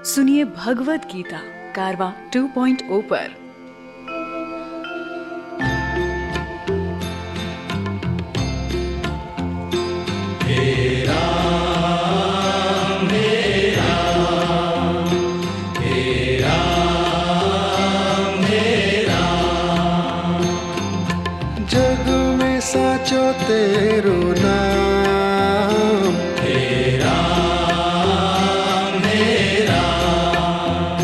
सुनिए भगवत गीता कारवा 2.0 पर। जग में साचो तेरो नाम, हे राम हे राम,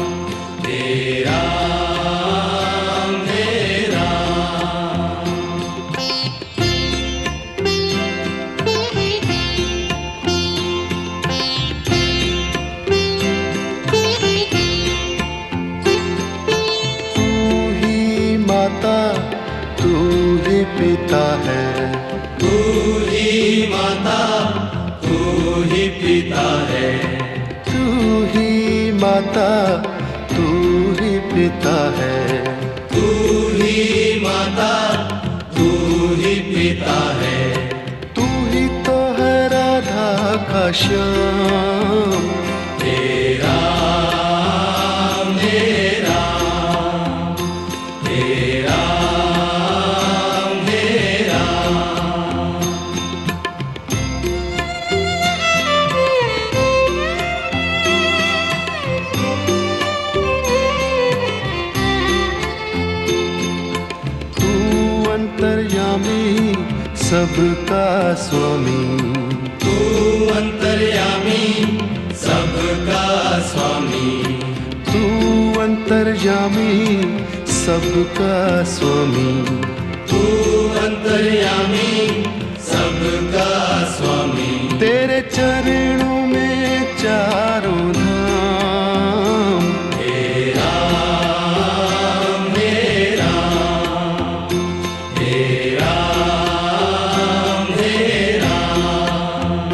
हे राम हे राम। तू ही माता तू ही पिता है, तू ही माता तू ही पिता है, तू ही माता तू ही पिता है, तू ही माता तू ही पिता है। तू ही तो है राधा का श्याम, हे राम हे राम, हे राम हे राम। तू अंतर्यामी सबका स्वामी, तू अंतर्यामी सबका स्वामी, तू अंतर्यामी सबका स्वामी। तू अंतर्यामी सबका स्वामी। तेरे चरणों में चारों धाम, हे राम हे राम, हे राम हे राम।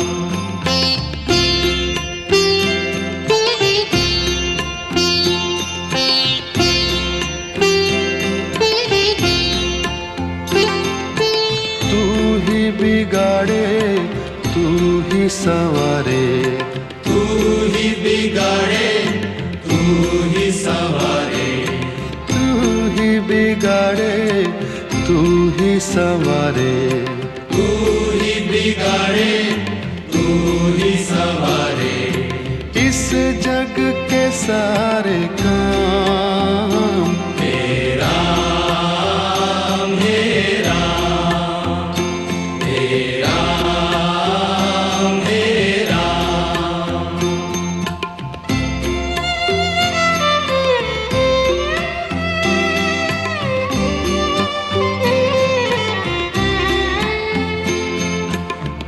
तू ही बिगाड़े तू ही संवारे, तू ही बिगाड़े तू ही संवारे, तू ही बिगाड़े तू ही संवारे। तू ही बिगाड़े तू ही संवारे। इस जग के सारे काम, हे राम हे राम, हे राम हे राम।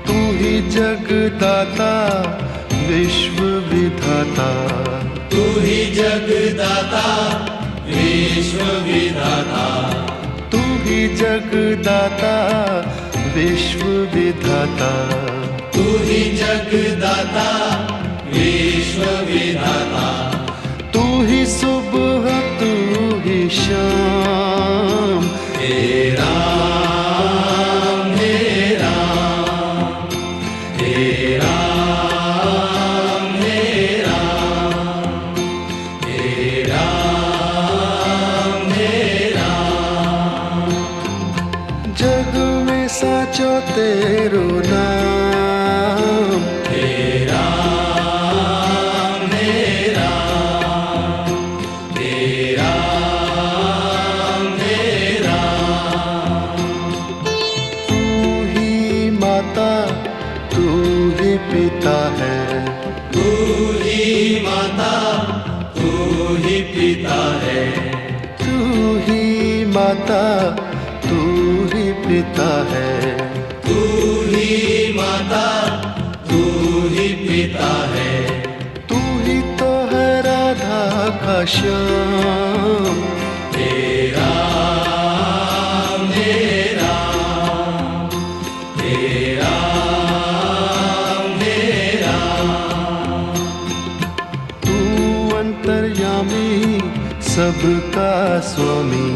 तू ही जगदाता विश्व विधाता, तू ही जगदाता विश्व विधाता, तू ही जगदाता विश्व विधाता। तू ही जगदाता विश्व विधाता। तू ही सुबह तू ही शाम, हे राम हे राम, हे राम हे राम, हे राम हे राम। जग में साचो तेरो नाम, हे राम हे राम, हे राम हे राम। तू ही माता तू ही पिता है, तू ही माता तू ही पिता है, तू ही माता तू ही पिता है। तू ही माता तू ही पिता है। तू ही तो है राधा का श्याम, हे राम हे राम, हे राम हे राम। तू अंतर्यामी सबका स्वामी,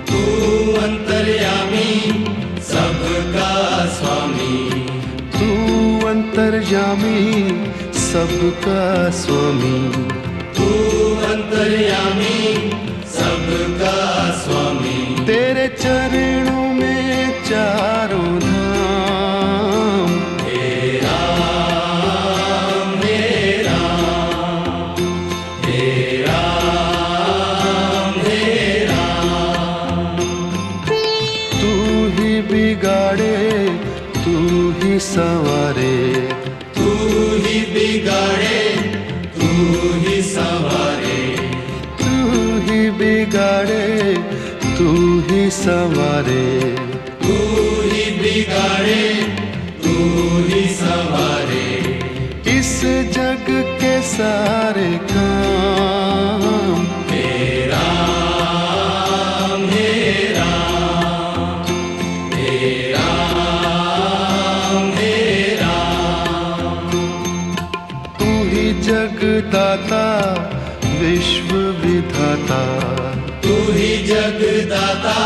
तू अंतर्यामी सबका स्वामी, तू अंतर्यामी सबका स्वामी। अंतर्यामी सबका स्वामी। तेरे चरणों में चारों धाम। हे राम हे राम हे राम हे राम। तू ही बिगाड़े तू ही संवारे, तू ही बिगाड़े तू ही संवारे। तू ही बिगाड़े तू ही संवारे। तू ही बिगाड़े तू ही संवारे। इस जग के सारे काम। हे राम हे राम हे राम हे राम। तू ही जगदाता विश्व विधाता, तू ही जगदाता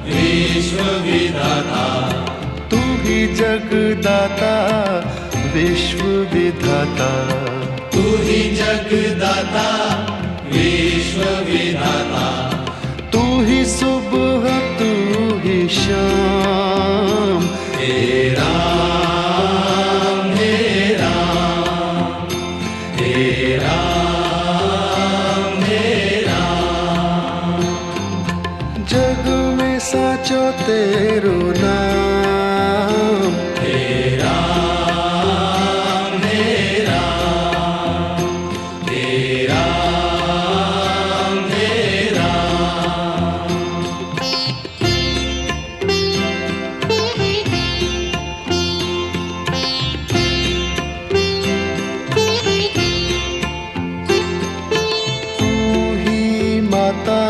विश्व विधाता। तू ही जगदाता विश्व विधाता। तू ही जगदाता विश्व विधाता। तू ही सुबह तू ही शाम। हे राम हे राम हे राम हे राम। जग में साचो तेरो नाम। हे राम हे राम हे राम हे राम। तू ही माता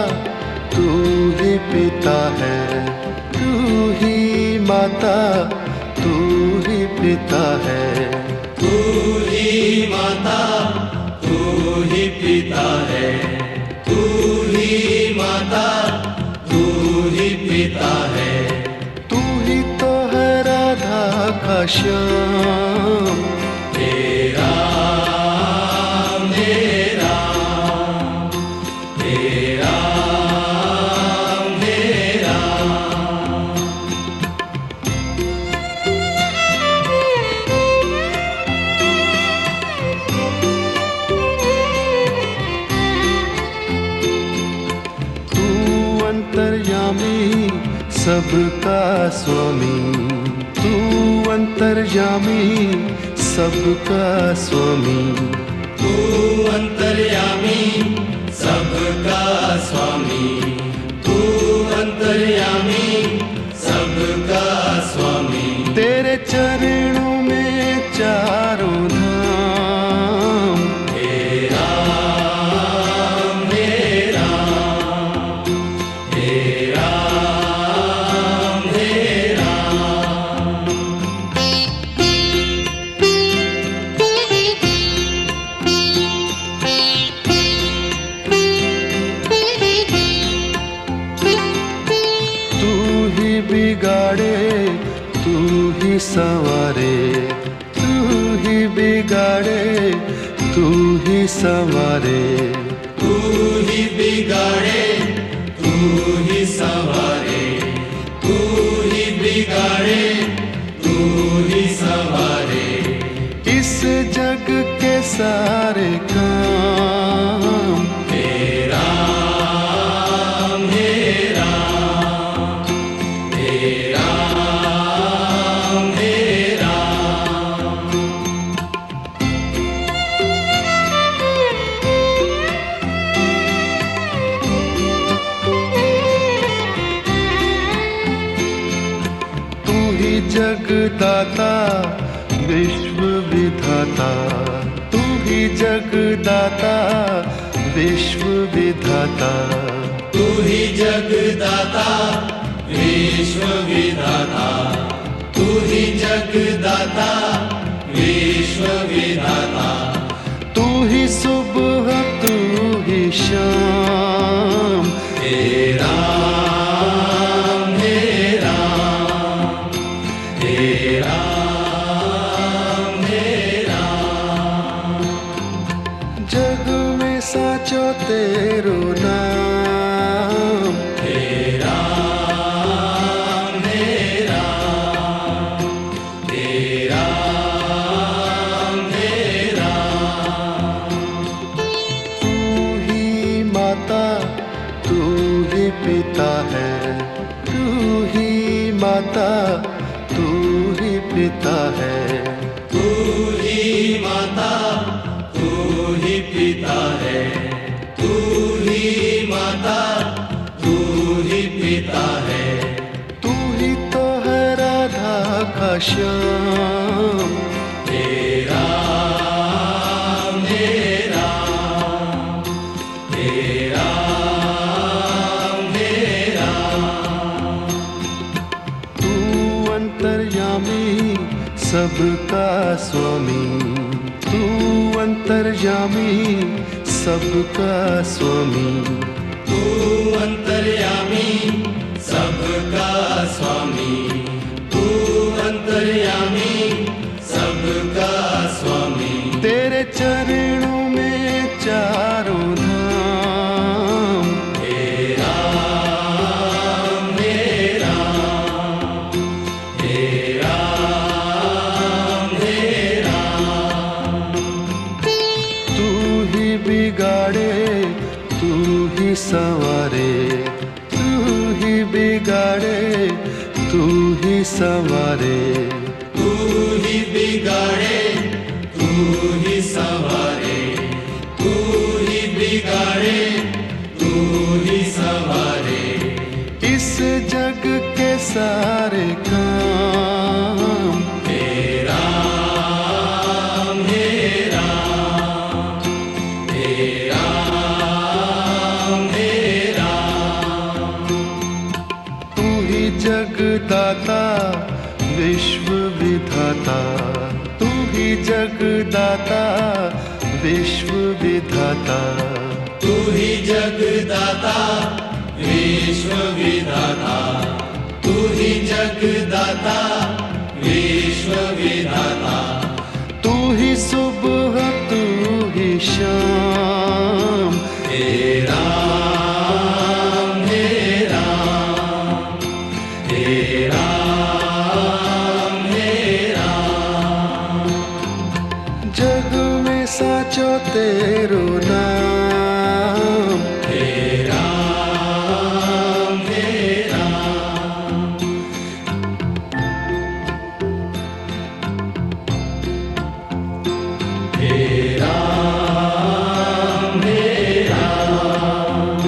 तू ही पिता है। तू ही माता तू ही पिता है। तू ही माता तू ही पिता है। तू ही माता तू ही पिता है। तू ही तो है राधा का श्याम। हे राम हे राम हे राम हे राम। तू अंतर्यामी सबका स्वामी। तू अंतर्यामी सबका स्वामी। तू अंतर्यामी सबका स्वामी। तू अंतर्यामी सबका स्वामी। तेरे चरणों में चारों धाम। हे राम हे राम हे राम हे राम। तू ही बिगाड़े तू ही संवारे। तू ही बिगाड़े तू ही संवारे। तू ही बिगाड़े तू ही संवारे। तू ही बिगाड़े तू ही संवारे। इस जग के सारे काम। हे राम हे राम हे राम हे राम। तू ही जगदाता विश्व विधाता। तू ही जगदाता विश्व विधाता। तू ही जगदाता विश्व विधाता। तू ही जगदाता विश्व विधाता। तू ही सुबह तू ही शाम। हे राम हे राम हे राम हे राम। जग में साचो तेरो नाम। हे राम हे राम हे राम हे राम। तू ही माता तू ही पिता है, तू ही माता तू ही पिता है। तू ही माता तू ही पिता है, तू ही माता तू ही पिता है। तू ही तो है राधा का श्याम। हे राम हे राम हे राम हे राम। तू अंतर्यामी सबका स्वामी, तू अंतर्यामी सबका स्वामी। तू अंतर्यामी सबका स्वामी, तू अंतर्यामी सबका स्वामी। तेरे चरणों में चारों धाम। हे राम हे राम हे राम हे राम। तू ही बिगाड़े तू ही संवारे, तू ही बिगाड़े तू ही संवारे। तू ही बिगाड़े तू ही संवारे, तू ही बिगाड़े तू ही संवारे। इस जग के सारे काम। हे राम हे राम हे राम हे राम। तू ही जगदाता विश्व विधाता, तू ही जगदाता विश्व विधाता। तू ही जगदाता विश्व विधाता, तू ही जगदाता विश्व विधाता। तू ही सुबह तू ही शाम। हे राम हे राम हे राम हे राम। जग में साचो तेरो नाम। हे राम हे राम। हे राम हे राम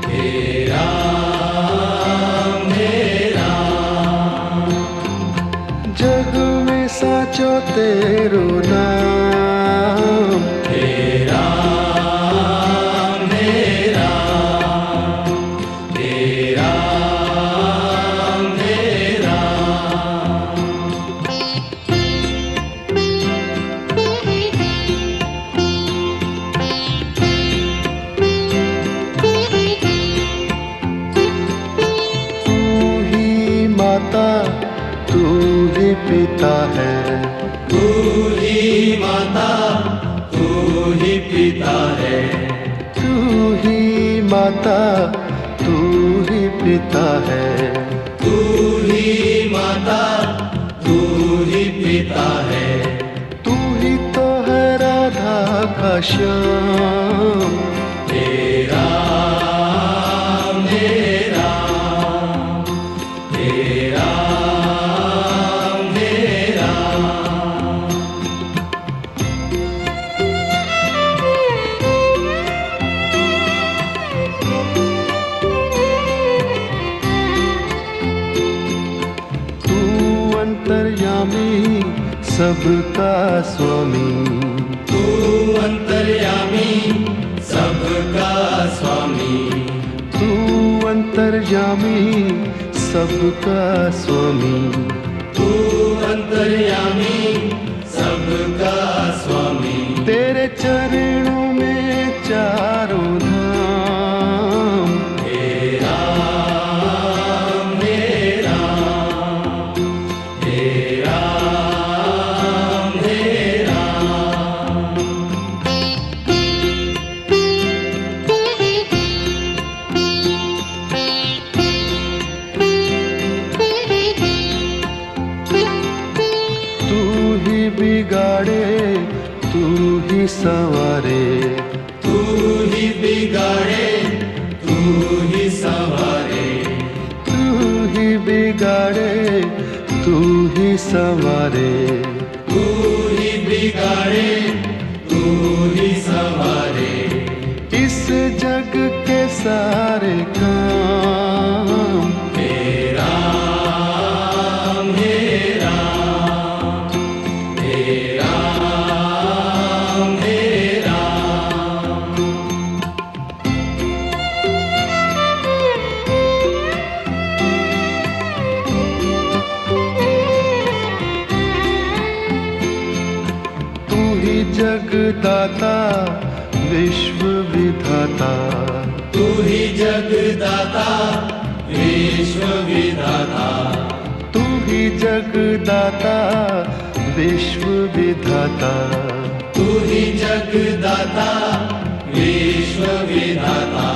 हे राम हे राम। जग में साचो तेरो नाम। हे राम हे राम हे राम हे राम। तू ही माता तू ही पिता है, तू ही माता तू ही पिता है। तू ही माता तू ही पिता है। तू ही माता तू ही पिता है। तू ही तो है राधा का श्याम। हे राम हे राम हे राम हे राम। तू अंतर्यामी सबका स्वामी, तू अंतर्यामी सबका स्वामी, तू अंतर्यामी सबका स्वामी। तू अंतर्यामी सबका स्वामी। तेरे चरणों में चारों धाम। हे राम हे राम हे राम हे राम। संवारे, तू ही बिगाड़े तू ही संवारे, तू ही बिगाड़े तू ही संवारे, तू ही बिगाड़े तू ही संवारे, इस जग के सारे काम। हे राम हे राम, हे राम हे राम। तू ही जगदाता विश्व विधाता, तू ही जगदाता विश्व विधाता, तू ही जगदाता विश्व विधाता, तू ही जगदाता विश्व विधाता,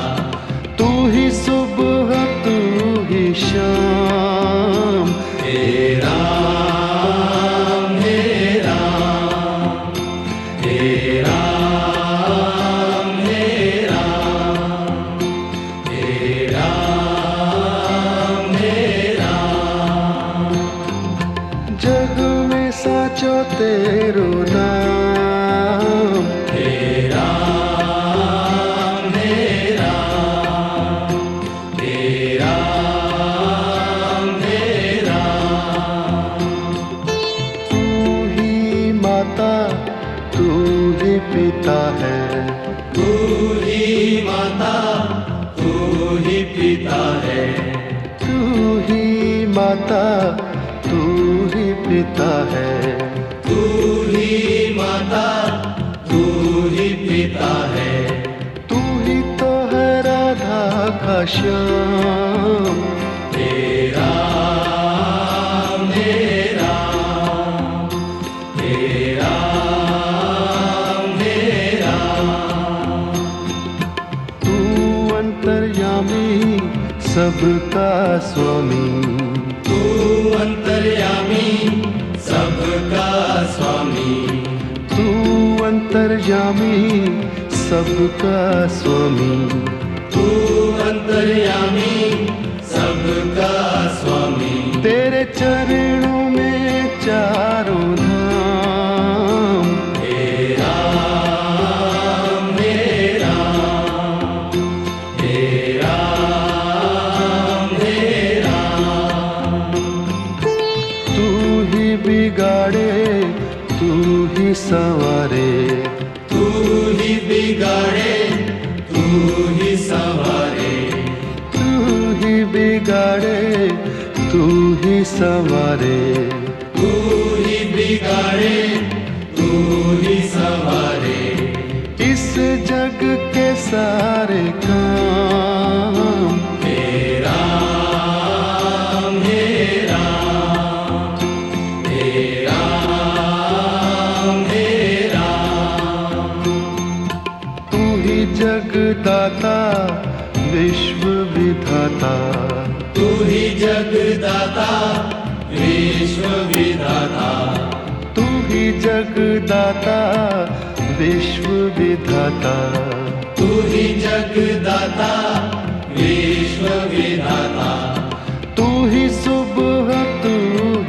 तू ही सुबह तू ही शाम। हे राम हे राम, हे राम हे राम, हे राम हे राम। जग में साचो तेरो नाम, हे राम हे राम, हे राम हे राम। तू ही माता तू ही पिता है, तू ही माता तू ही पिता है, तू ही माता तू ही पिता है, तू ही माता तू ही पिता है, तू ही तो है राधा का श्याम। हे राम हे राम, हे राम हे राम। तू अंतर्यामी सबका स्वामी, तू अंतर्यामी सबका स्वामी, तू अंतर्यामी सबका स्वामी, तू अंतर्यामी सबका स्वामी। तेरे चरणों में चारों धाम। हे राम हे राम, हे राम हे राम। तू ही बिगाड़े तू ही संवारे, तू ही बिगाड़े तू ही संवारे, तू ही बिगाड़े तू ही संवारे, तू ही बिगाड़े तू ही संवारे, इस जग के सारे काम। हे राम हे राम, हे राम हे राम। तू ही जगदाता विश्व विधाता, तू ही जगदाता विश्व विधाता, तू ही जगदाता विश्व विधाता, तू ही जगदाता विश्व विधाता, तू ही सुबह तू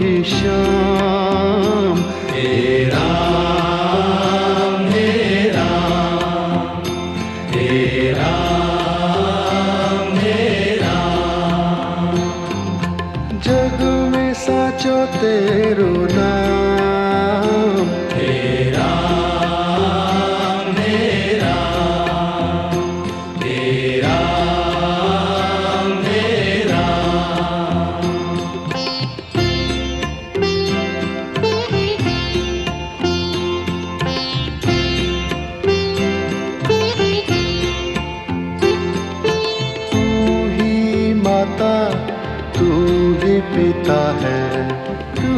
ही शाम। हे राम हे राम, हे राम हे राम। जग में साचो तेरो नाम, हे राम हे राम, हे राम हे राम। तू ही माता तू ही पिता है, तू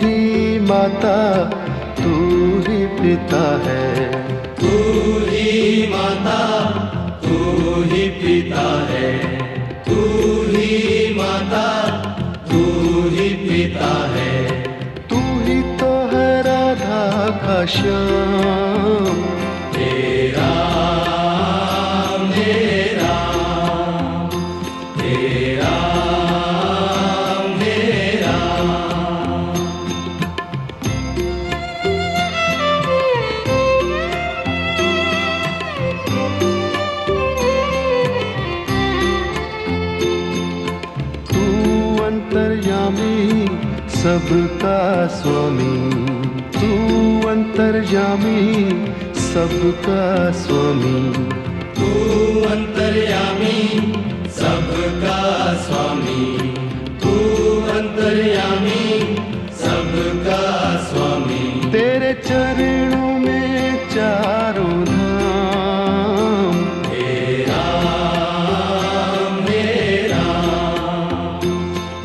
ही माता तू ही पिता है, तू ही माता तू ही पिता है, तू ही माता तू ही पिता है, तू ही तो है राधा का श्याम। हे अंतर्यामी सबका स्वामी, तू अंतर्यामी सबका स्वामी, तू अंतर्यामी सबका स्वामी, तू अंतर्यामी सबका स्वामी। तेरे चरणों में चारों धाम, हे राम हे राम,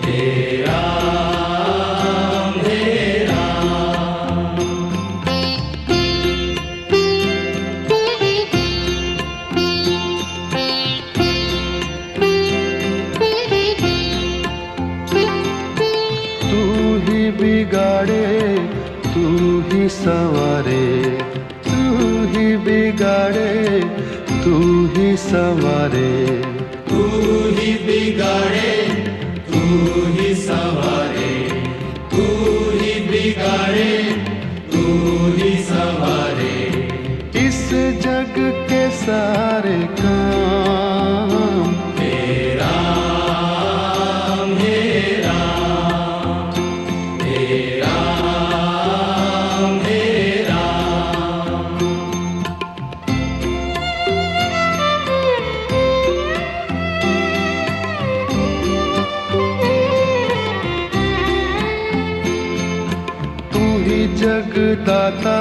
हे राम हे राम। तू ही बिगाड़े तू ही संवारे, तू ही बिगाड़े तू ही संवारे, तू ही बिगाड़े तू ही संवारे, तू ही बिगाड़े तू ही संवारे। इस जग के सारे काम, हे राम हे राम, हे राम हे राम। तू ही जगदाता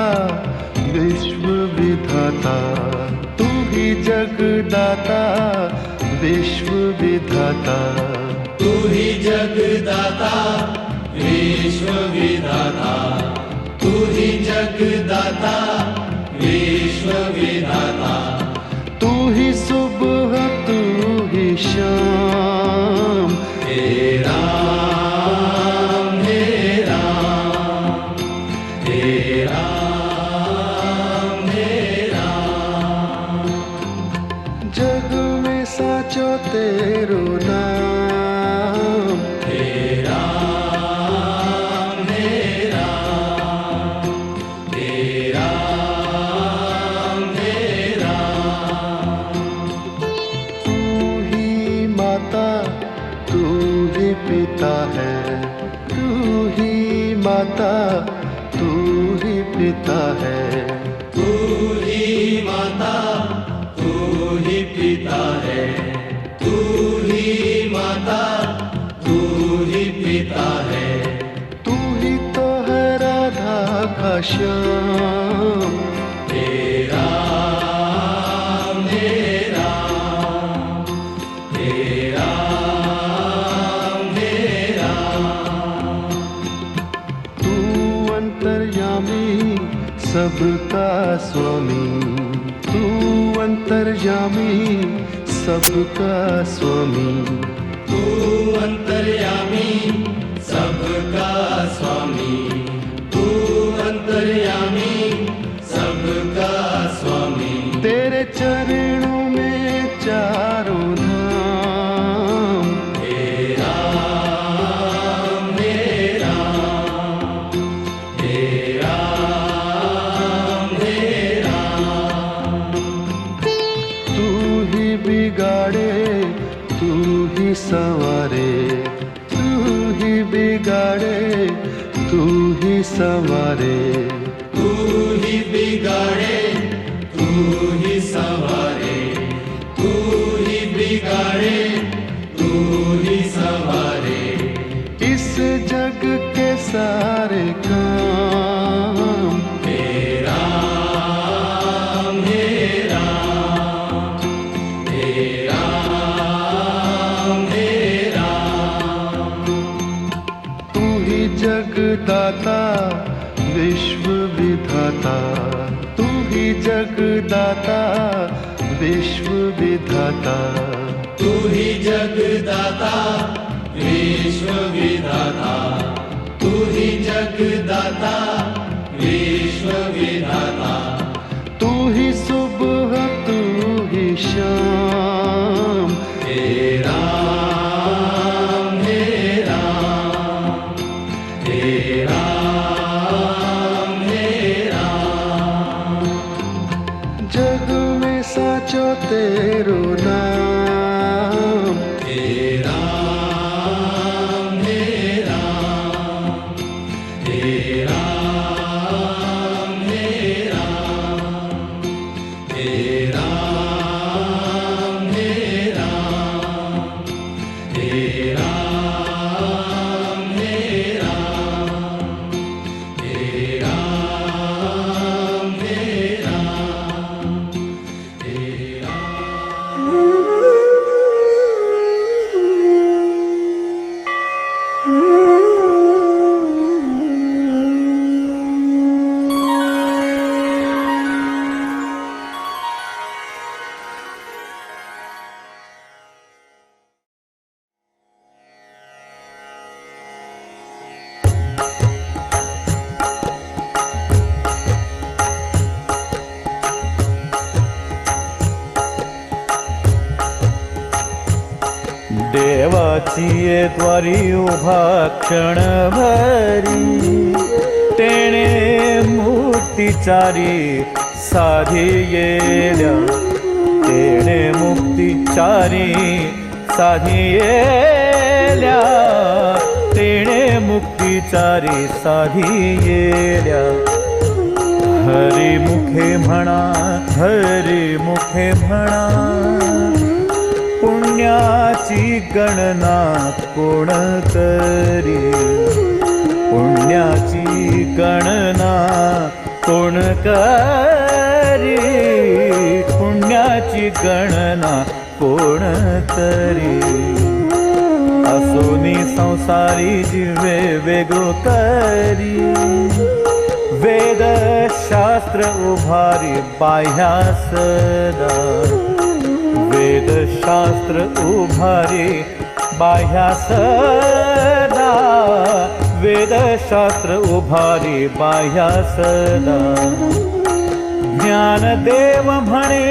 विश्व विधाता, तू ही जगदाता विश्व विधाता, तू ही जगदाता विश्व विधाता, तू ही जगदाता विश्व विधाता। तू ही सुबह तू ही शाम, हे राम हे राम, हे राम हे राम। जग में साचो तेरो नाम, हे राम हे राम, हे राम हे राम। तू ही माता तू ही पिता है, तू ही माता तू ही पिता है, तू ही माता तू ही पिता है, तू ही माता तू ही पिता है। तू ही तो है राधा का श्याम, हे राम हे राम, हे राम हे राम। तू अंतर्यामी सबका स्वामी, तू अंतर्यामी सबका स्वामी, तू अंतर्यामी सबका स्वामी, तू अंतर्यामी सबका स्वामी। तेरे चरणों में चारों धाम, हे राम हे राम, हे राम हे राम। तू ही बिगाड़े तू ही संवारे, तू ही बिगाड़े तू ही संवारे, तू ही बिगाड़े तू ही संवारे, तू ही बिगाड़े तू ही संवारे। इस जग के सारे काम, हे राम हे राम, हे राम हे राम। तू ही जगदाता विश्व विधाता, तू ही जगदाता विश्व विधाता, तू ही जगदाता विश्व विधाता, तू ही जगदाता विश्व विधाता। तू ही सुबह तू ही शाम, हे राम हे राम, हे राम हे राम। जग में साचो तेरो नाम, हे राम हे राम। देवाची ये द्वारी उभा क्षण भरी तेणे मुक्तिचारी साधी येल्या तेणे मुक्तिचारी साधी येल्या तेणे मुक्तिचारी साधी येल्या हरी मुखे म्हणा हरी मुखे म्हणा पुण्याची गणना कोण करी पुण्याची गणना कोण करी पुण्याची गणना कोण करी असोनी संसारी जीवे वेगळो करी वेद शास्त्र उभारी बाह्या सदा वेद शास्त्र उभारी बाह्या सदा वेद शास्त्र उभारी बाह्या सदा ज्ञानदेव म्हणे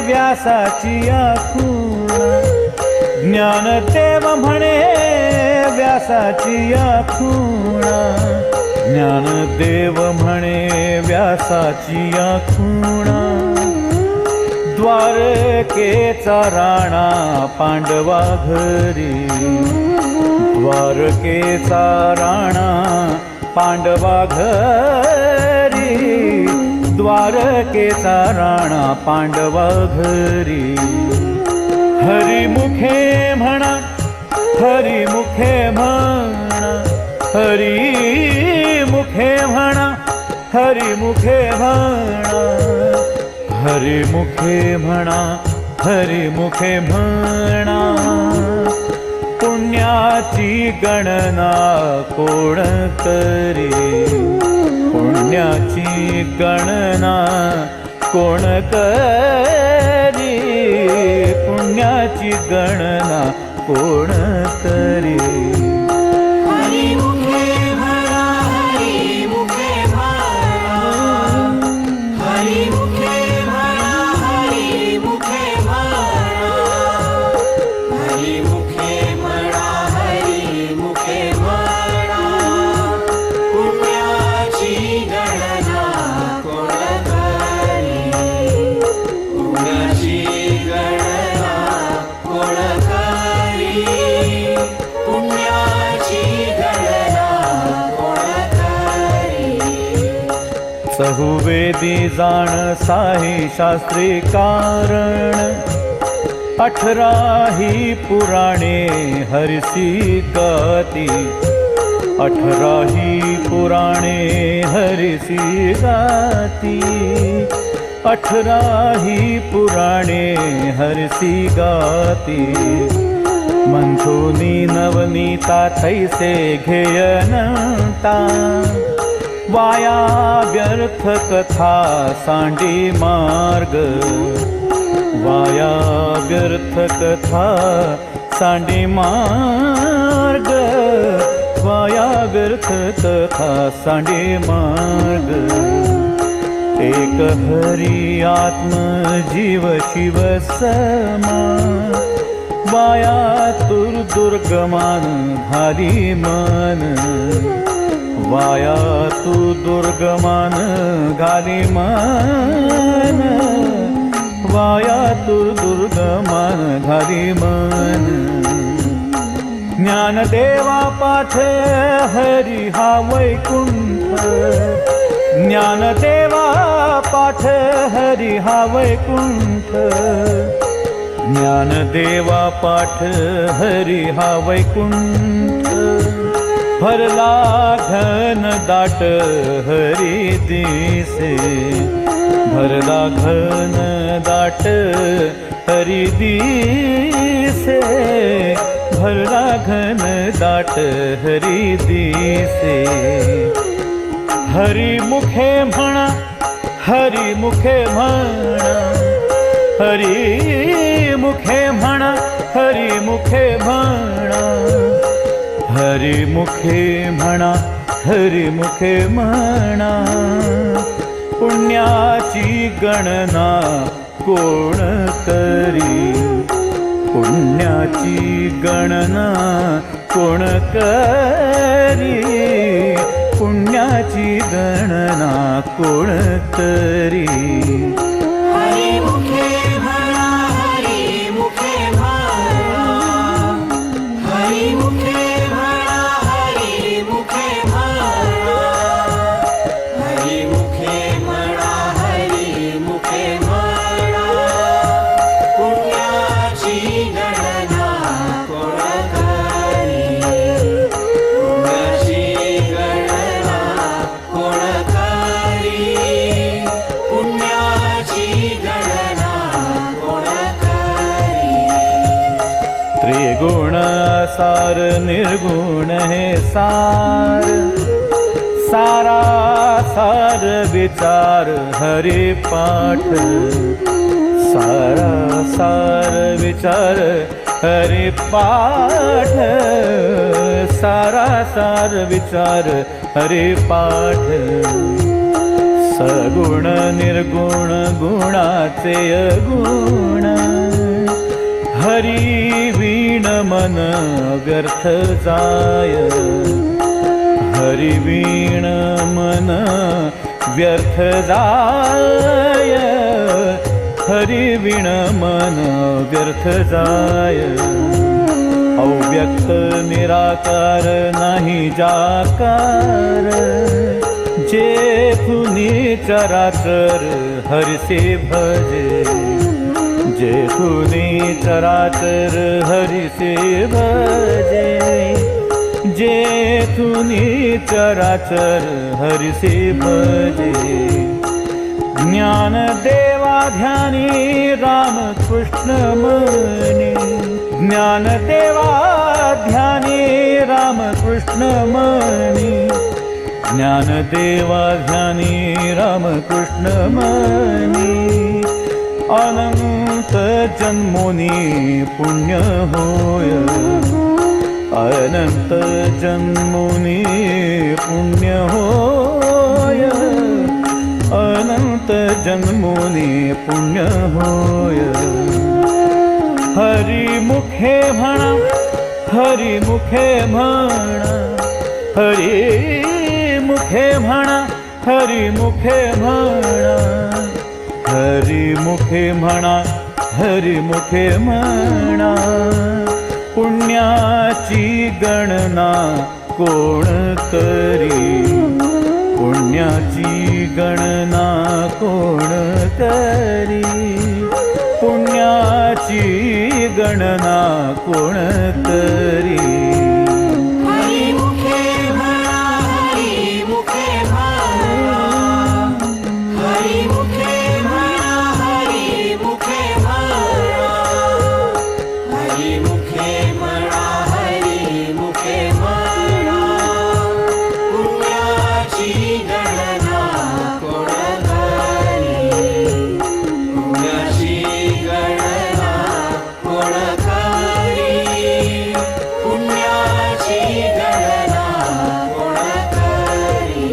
व्यासाची आखूण ज्ञानदेव म्हणे व्यासाची आखूण ज्ञानदेव म्हणे व्यासाची आखूण द्वारकेचा राणा पांडवा घरी द्वारकेचा राणा पांडवा घरी द्वारकेचा राणा पांडवा घरी हरिमुखे म्हणा हरिमुखे म्हणा हरिमुखे म्हणा हरिमुखे म्हणा हरिमुखे म्हणा हरिमुखे म्हणा पुण्याची गणना कोण करी पुण्याची गणना कोण करी पुण्याची गणना कोण करी चहुवेदी जाण साही शास्त्री कारण 18 ही पुराणे हरिसी गाती 18 ही पुराणे हरिसी गाती 18 ही पुराणे हरिसी गाती मंथुनी नवनीता थैसे घेयनता वाया व्यर्थ कथा सांडी मार्ग वाया व्यर्थ कथा सांडी मार्ग वाया व्यर्थ कथा सांडी मार्ग एक हरी आत्म जीव शिव समा वाया दुर्गमान घाली मन वाया तू दुर्गमान घाली मन वाया तू दुर्गमान घाली मन ज्ञानदेवा पाठ हरी हा वैकुंठ ज्ञानदेवा पाठ हरी हा वैकुंठ ज्ञानदेवा पाठ हरी हा वैकुंठ भरला घन दाट हरी दिसे भरला घन दाट हरी दिसे भरला घन दाट हरी दिसे हरी मुखे म्हणा हरी मुखे म्हणा हरी मुखे म्हणा हरी मुखे म्हणा हरी मुखे म्हणा हरी मुखे म्हणा पुण्याची गणना कोण करी पुण्याची गणना कोण करी, पुण्याची गणना कोण करी. हरी मुखे म्हणा, हरी मुखे म्हणा, हरी मुखे म्हणा, हरी मुखे म्हणा, हरी मुखे म्हणा, हरी मुखे म्हणा, पुण्याची गणना कोण करी, पुण्याची गणना कोण करी, पुण्याची गणना कोण करी. त्रिगुण सार निर्गुण हे सार, सारा सार विचार हरि पाठ, सारा सार विचार हरि पाठ, सारा सार विचार हरि पाठ. सगुण निर्गुण गुणाचे अगुण, हरी वीण मन व्यर्थ जाय, हरी वीण मन व्यर्थ जाय, हरी वीण मन व्यर्थ जाय. अव्यक्त निराकार नाही जाकार, जेथुनी चराचर हरिसे भजे, जेथुनी चराचर हरिसे भजे, जेथुनी चराचर हरिसे भजे. ज्ञान देवा ध्यानी राम कृष्ण मनी, ज्ञान देवा ध्यानी राम कृष्ण मनी, ज्ञान देवा ध्यानी राम कृष्ण मनी. अनंत जन्मोनी पुण्य होय, अनंत जन्मोनी पुण्य होय, अनंत जन्मोनी पुण्य होय. हरी मुखे म्हणा, हरी मुखे म्हणा, हरी मुखे म्हणा, हरी मुखे म्हणा, हरी मुखे म्हणा, हरी मुखे म्हणा. पुण्याची गणना कोण करी, पुण्याची गणना कोण करी, पुण्याची गणना कोण करी. हरी मुखे म्हणा, हरी मुखे म्हणा, हरी मुखे म्हणा, हरी मुखे म्हणा, हरी मुखे म्हणा, हरी मुखे म्हणा, पुण्याची गणना कोण करी, पुण्याची गणना कोण करी, पुण्याची गणना कोण करी.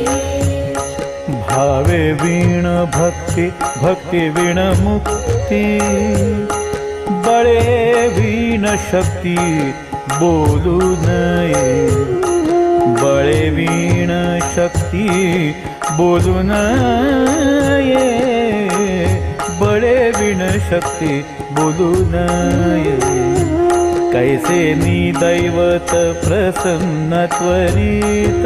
भावे वीण भक्ती, भक्ती वीण मुक्ती, बळे वीण शक्ती बोलू नये, बळे वीण शक्ती बोलू नये, बळे वीण शक्ती बोलू नये. कैसे निदैवत प्रसन्न त्वरित,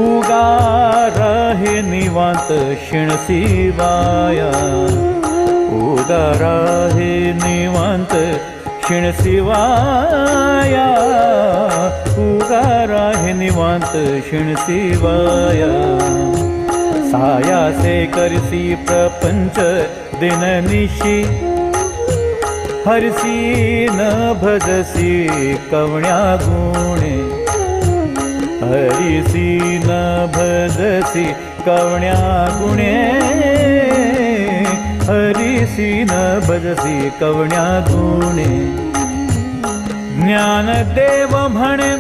उगार हे निवांत शिणसिवाया, उगार हे निवांत शिणसिवाया, उगार हे निवांत शिणसिवाया. सायासे करसी प्रपंच दिननिशी, हरसी न भजसी कवण्या गुणे, हरिसी न भजसी कवण्या गुणे, हरिसी न भजसी कवण्या गुणे. ज्ञानदेव म्हणे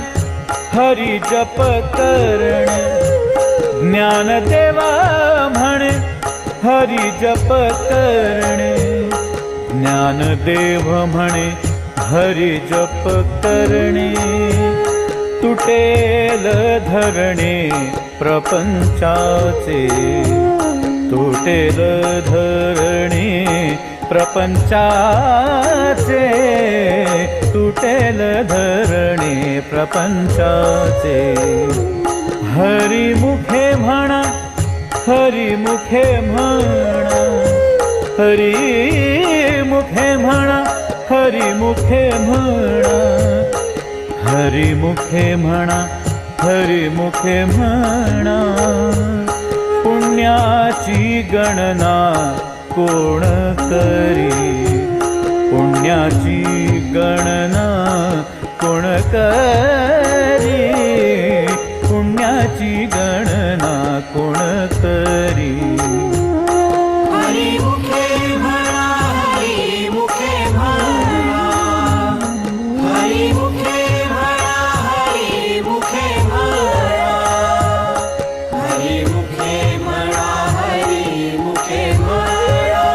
हरी जप करणे, ज्ञानदेवा म्हणे हरी जप करणे, ज्ञान ज्ञानदेव म्हणे हरी जप करणे तुटेल धरणे प्रपंचाचे तुटेल धरणे प्रपंचाचे तुटेल धरणे प्रपंचाचे हरिमुखे म्हणा हरिमुखे म्हणा हरिमुखे म्हणा हरिमुखे म्हणा हरिमुखे म्हणा हरिमुखे म्हणा पुण्याची गणना कोण करी पुण्याची गणना कोण करी पुण्याची गणना कोण करी हरिमुखे म्हणा हरिमुखे म्हणा हरिमुखे म्हणा हरिमुखे म्हणा हरिमुखे म्हणा हरिमुखे म्हणा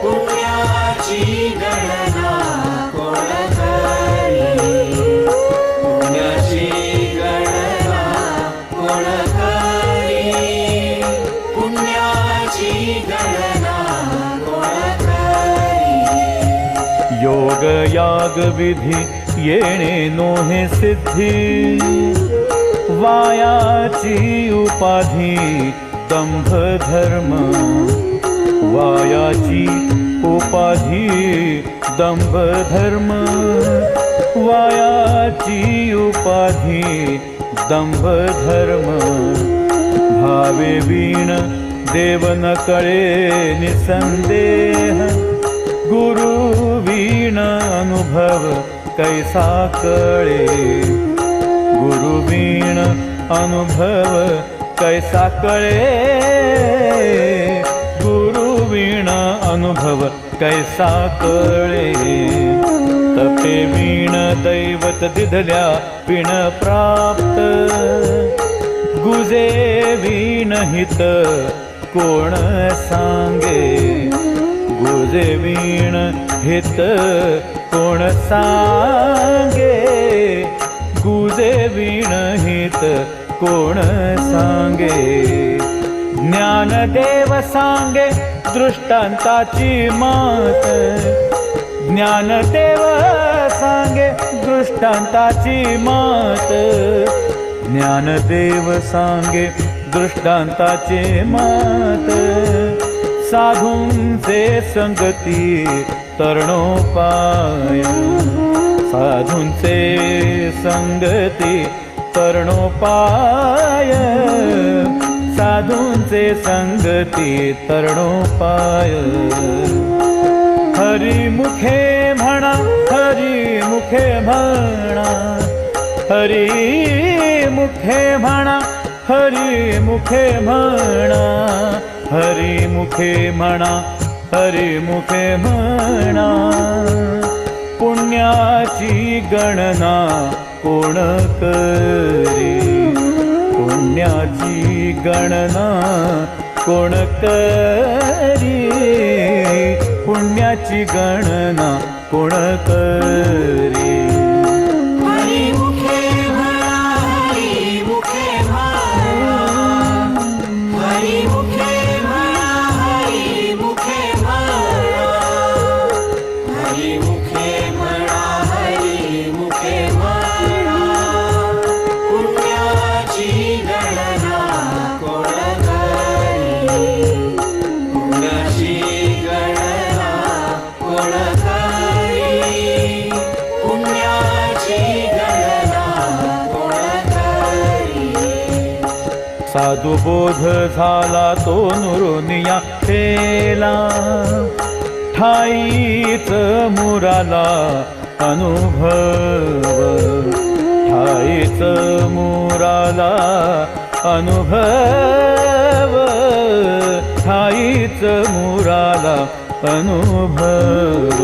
पुण्याची गणना कोण करी पुण्याची गणना कोण करी पुण्याची गणना कोण करी योग याग विधी येणे नोहे सिद्धी वायाची उपाधी दंभ धर्म वायाची उपाधी दंभ धर्म वायाची उपाधी दंभ धर्म भावे वीण देव न कळे निसंदेह गुरु वीण अनुभव कैसा कळे गुरु वीण अनुभव कैसा कळे गुरु वीण अनुभव कैसा कळे तपे वीण दैवत दिधल्या वीण प्राप्त गुजे वीण हित कोण सांगे गुजे वीण हित कोण सांगे गुजे वीण हित कोण सांगे ज्ञानदेव सांगे दृष्टांताची मात ज्ञानदेव सांगे दृष्टांताची मात ज्ञानदेव सांगे दृष्टांताचे मात साधूंचे संगती तरणोपाय साधूंचे संगती तरणोपाय साधूंचे संगती तरणोपाय हरिमुखे म्हणा हरिमुखे म्हणा हरिमुखे म्हणा हरिमुखे म्हणा हरिमुखे म्हणा हरिमुखे म्हणा पुण्याची गणना कोण करी पुण्याची गणना कोण करी पुण्याची गणना कोण करी हरिमुखे म्हणा हरिमुखे म्हणा हरिमुखे म्हणा हरिमुखे म्हणा हरिमुखे म्हणा हरिमुखे म्हणा पुण्याची गणना कोण करी पुण्याची गणना कोण करी पुण्याची गणना कोण करी साधू बोध झाला तो नुरोनिया केला ठाईच मुराला अनुभव ठाईच मुराला अनुभव ठाईच मुराला अनुभव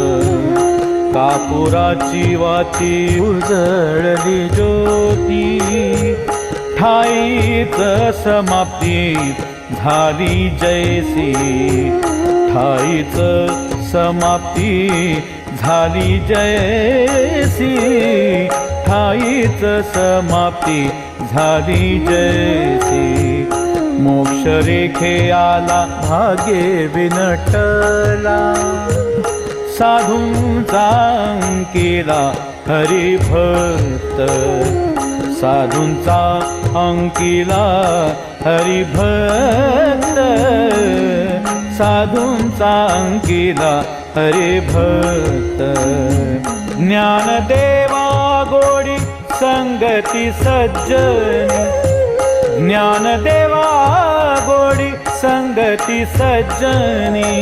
कापुराची वाती उजळली ज्योती ठाईच समाप्ती झाली जैसी ठाईच समाप्ती झाली जयसी, ठाईच समाप्ती झाली जयसी. मोक्षरेखे आला भाग्ये विनटला, साधूंचा अंकिला हरिभक्त, साधूंचा अंकिला हरिभक्त, साधूंचा अंकिला हरिभक्त. ज्ञानदेवा गोडी संगती सज्जनी, ज्ञानदेवा गोडी संगती सज्जनी,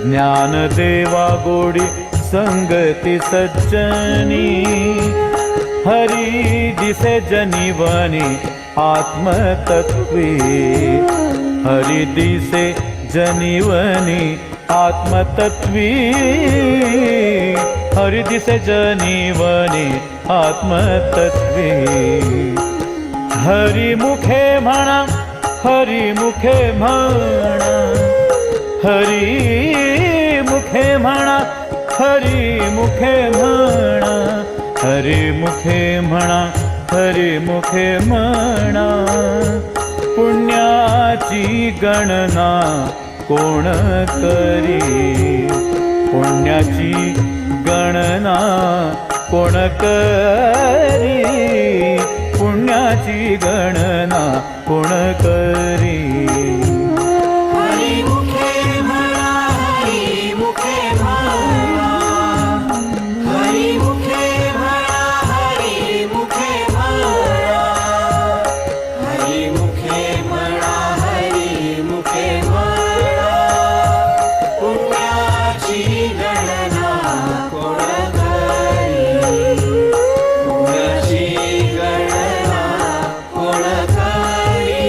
ज्ञानदेवा गोडी संगती सज्जनी. हरी दिसे जनिवनी आत्मतत्वी, हरी दिसे जनिवनी आत्मतत्वी, हरी दिसे जनिवनी आत्मतत्वी. हरी मुखे म्हणा, हरी मुखे म्हणा, हरी मुखे म्हणा, हरी मुखे म्हणा, हरी मुखे म्हणा, हरी मुखे म्हणा. पुण्याची गणना कोण करी, पुण्याची गणना कोण करी, पुण्याची गणना कोण करी. हरी मुखे म्हणा, हरी मुखे म्हणा, हरी मुखे म्हणा, हरी मुखे म्हणा, हरी मुखे म्हणा, हरी मुखे म्हणा. पुण्याची गणना कोण करी, पुण्याची गणना कोण करी,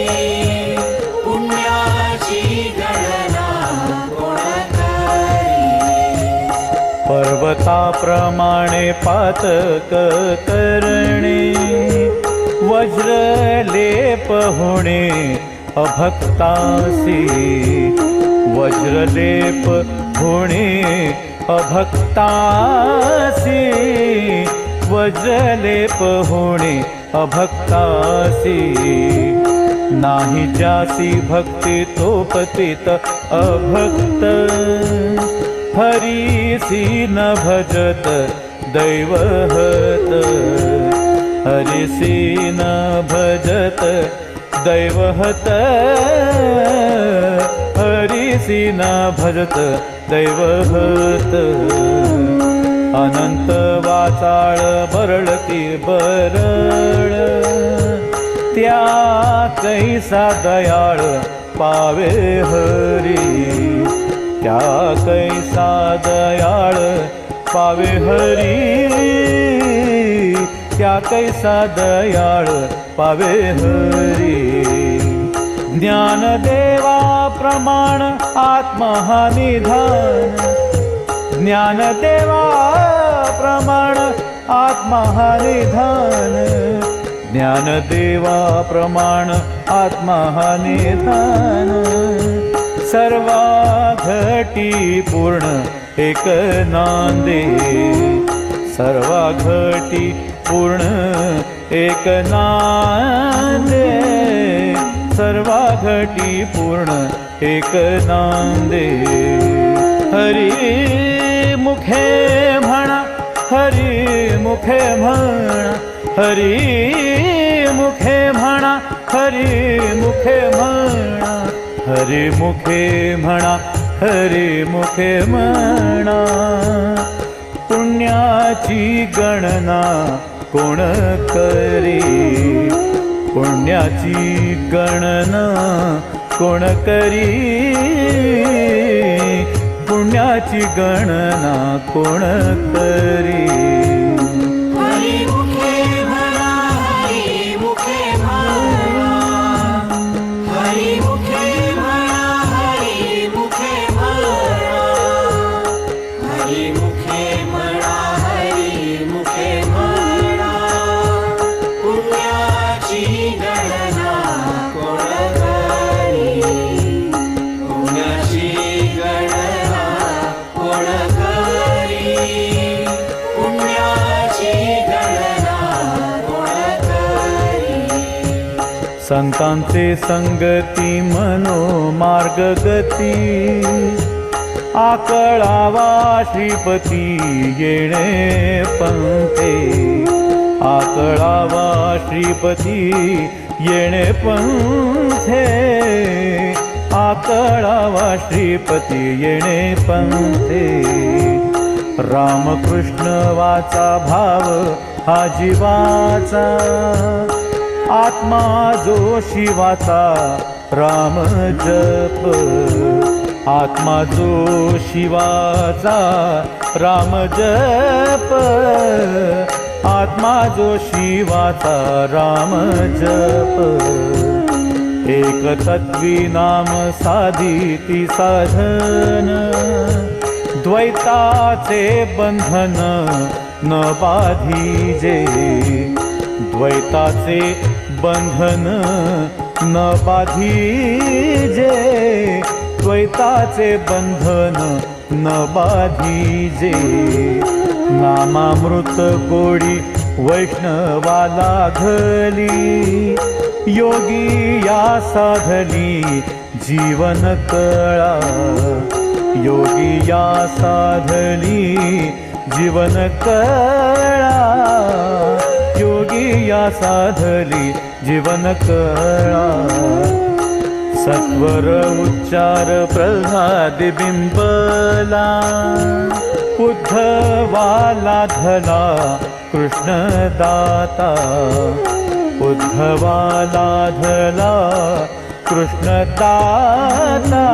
पुण्याची गणना कोण करी. पर्वताप्रमाणे पातक करणे, वज्रलेप होणे अभक्तासी, वज्रलेप होणे अभक्तासी, वज्रलेप होणे अभक्तासी. नाही ज्यासी भक्ती तो पतित अभक्त, हरीसी न भजत दैवहत, हरीसी न भजत दैवहत, हरीसी न भजत दैवहत. अनंत वाचाळ बरळती बरळ, त्या कैसा दयाळ पावे हरी, त्या कैसा दयाळ पावे हरी, त्या कैसा दयाळ पावे हरी. ज्ञानदेवा प्रमाण आत्मा निधान, ज्ञानदेवा प्रमाण आत्मा निधान, ज्ञानदेवा प्रमाण आत्मा निधान. सर्वा घटी पूर्ण एक नांदे, सर्वा घटी पूर्ण एक नांदे, सर्वा घटी पूर्ण एक नांदे. हरी मुखे म्हणा, हरी मुखे म्हणा, हरी मुखे म्हणा, हरी मुखे म्हणा, हरी मुखे म्हणा, हरी मुखे म्हणा. पुण्याची गणना कोण करी, पुण्याची गणना कोण करी, पुण्याची गणना कोण करी. हरी मुखे म्हणा, हरी मुखे म्हणा, हरी मुखे म्हणा, हरी मुखे म्हणा, हरी मुखे म्हणा, हरी मुखे म्हणा. पुण्याची गणना कोण करी, पुण्याची गणना संतांचे संगती मनोमार्गगती आकळावा श्रीपती येणे पंथे आकळावा श्रीपती येणे पंथे आकळावा श्रीपती येणे पंथे रामकृष्ण वाचा भाव हा जीवाचा आत्मा जो शिवाचा राम जप आत्मा जो शिवाचा राम जप आत्मा जो शिवाचा राम जप एक तत्वी नाम साधिती साधन द्वैताचे बंधन न बाधिजे द्वैताचे बंधन न बाधिजे द्वैताचे बंधन न बाधिजे नामामृत गोडी वैष्णवाला घली योगी या साधली जीवन कळा योगी या साधली जीवन कळा योगी या साधली जीवन कळा सत्वर उच्चार प्रल्हाद बिंबला उद्धवाला धला कृष्णदाता उद्धवाला धला कृष्णदाता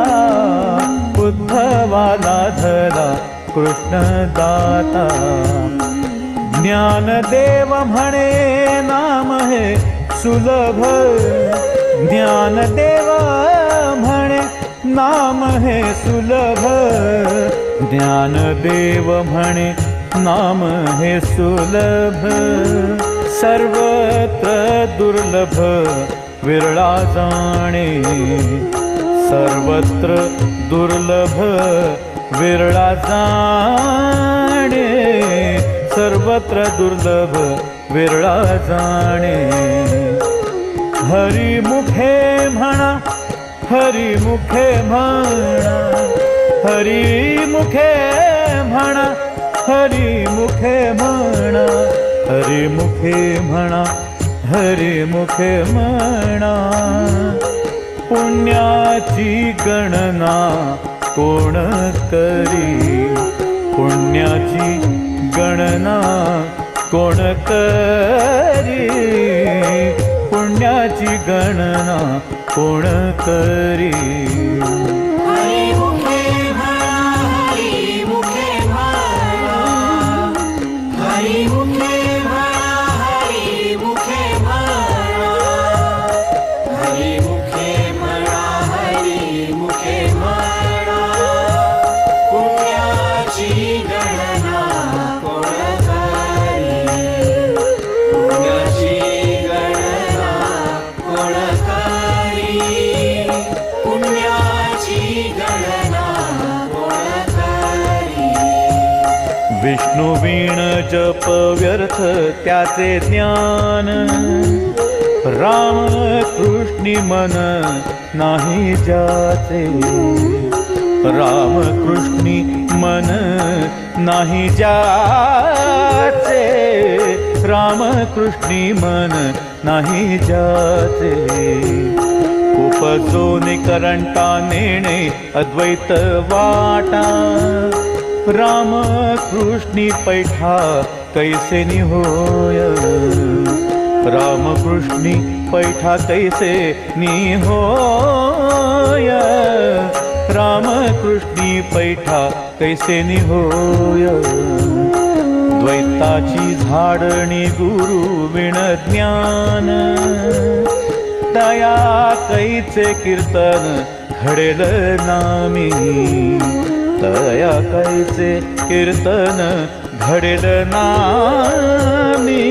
उद्धवाला धला कृष्णदाता ज्ञानदेव म्हणे नाम हे सुलभ ज्ञानदेव म्हणे नाम हे सुलभ ज्ञानदेव म्हणे नाम हे सुलभ सर्वत्र दुर्लभ विरळा जाणे सर्वत्र दुर्लभ विरळा जाणे सर्वत्र दुर्लभ विरळा जाणे हरी मुखे म्हणा हरी मुखे म्हणा हरी मुखे म्हणा हरी मुखे म्हणा हरी मुखे म्हणा हरी मुखे म्हणा पुण्याची गणना कोण करी पुण्याची गणना कोण करी पुण्याची गणना कोण करी हरी मुखे म्हणा हरी मुखे म्हणा हरी मुखे म्हणा हरी मुखे म्हणा हरी मुखे म्हणा हरी मुखे म्हणा पुण्याची गणना कोण करी पुण्याची गणना कोण करी पुण्याची गणना कोण करी विष्णू वीण जप व्यर्थ त्याचे ज्ञान राम कृष्णी मन नाही जाचे राम कृष्णी मन नाही जाचे राम कृष्णी मन नाही जाचे उपजोने करंटा नेणे अद्वैत वाटा राम कृष्णी पैठा कैसे निहोय राम कृष्णी पैठा कैसे निहोय राम कृष्णी पैठा कैसे निहोय द्वैताची झाडणी गुरु विण ज्ञान दया कैचे कीर्तन घडेल नामी दया कैचे कीर्तन घडेल नामी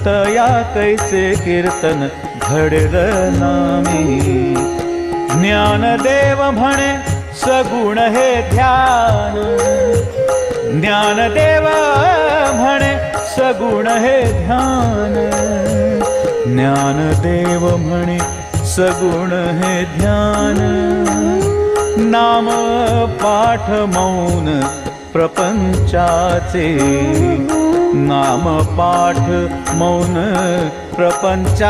दया कैचे कीर्तन घडेल नामी ज्ञानदेव म्हणे सगुण हे ध्यान ज्ञानदेव म्हणे सगुण हे ध्यान ज्ञानदेव म्हणे सगुण हे ध्यान, नाम पाठ मौन प्रपंचाचे, नाम पाठ मौन प्रपंचाचे,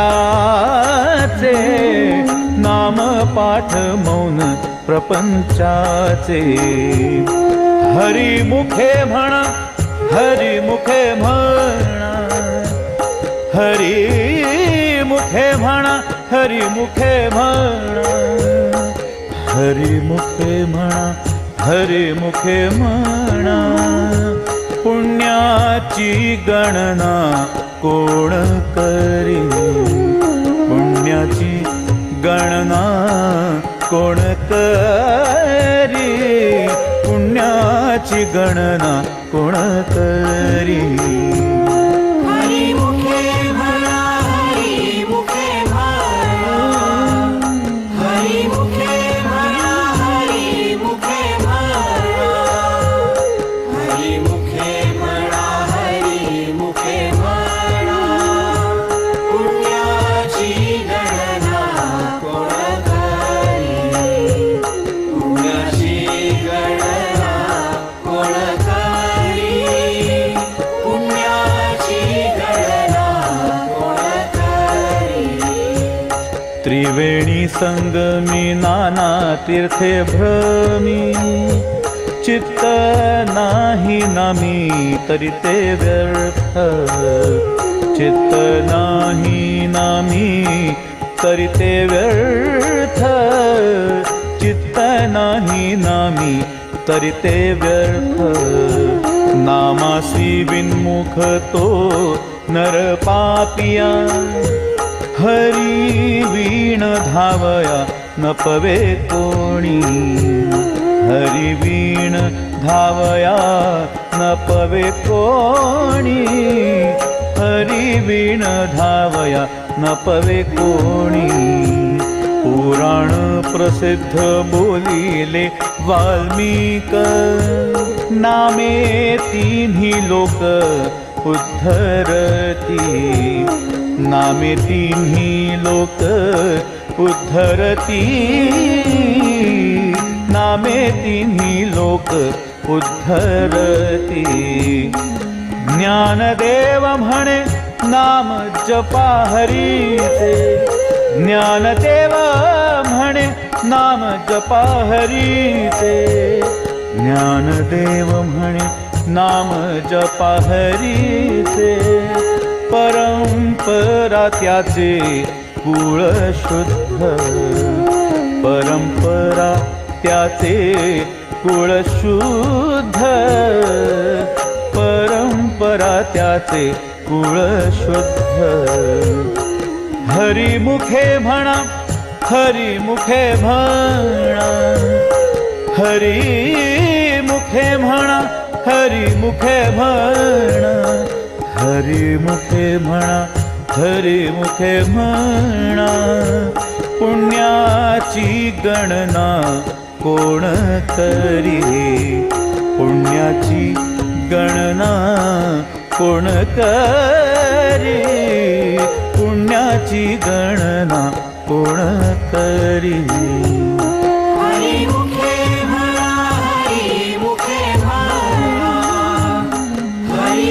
नाम पाठ मौन प्रपंचाचे. हरिमुखे म्हणा, हरिमुखे म्हणा, हरिमुखे म्हणा, हरिमुखे म्हणा, हरिमुखे म्हणा, हरिमुखे म्हणा. पुण्याची गणना कोण करी, पुण्याची गणना कोण करी, पुण्याची गणना कोण करी. हरिमुखे म्हणा, हरिमुखे म्हणा, हरिमुखे म्हणा, हरिमुखे म्हणा, हरिमुखे म्हणा, हरिमुखे म्हणा. पुण्याची गणना कोण करी, पुण्याची गणना कोण करी, पुण्याची गणना कोण करी. त्रिवेणी संगमी नाना तीर्थे भ्रमी, चित्त नाही नामी तरी ते व्यर्थ, चित्त नाही नामी तरी ते व्यर्थ, चित्त नाही नामी तरी ते व्यर्थ. नामासी विन्मुख तो नर पापिया, हरी वीण धावया न पवे कोणी, हरी वीण धावया न पवे कोणी, हरी वीण धावया न पवे कोणी. पुराण प्रसिद्ध बोलिले वाल्मीक, नामे तिन्ही लोक उद्धरती, नामे तिन्ही लोक उद्धरती, नामे तिन्ही लोक उद्धरती. ज्ञानदेव म्हणे नाम जपा हरीचे, ज्ञानदेव म्हणे नाम जपा हरीचे, ज्ञानदेव म्हणे नाम जपा हरीचे. परंपरा त्याचे कुळ शुद्ध, परंपरा त्याचे कुळ शुद्ध, परंपरा त्याचे कुळ शुद्ध. हरिमुखे म्हणा, हरिमुखे म्हणा, हरिमुखे म्हणा, हरिमुखे म्हणा, हरिमुखे म्हणा, हरिमुखे म्हणा. पुण्याची गणना कोण करी, पुण्याची गणना कोण करी, पुण्याची गणना कोण करी. हरिमुखे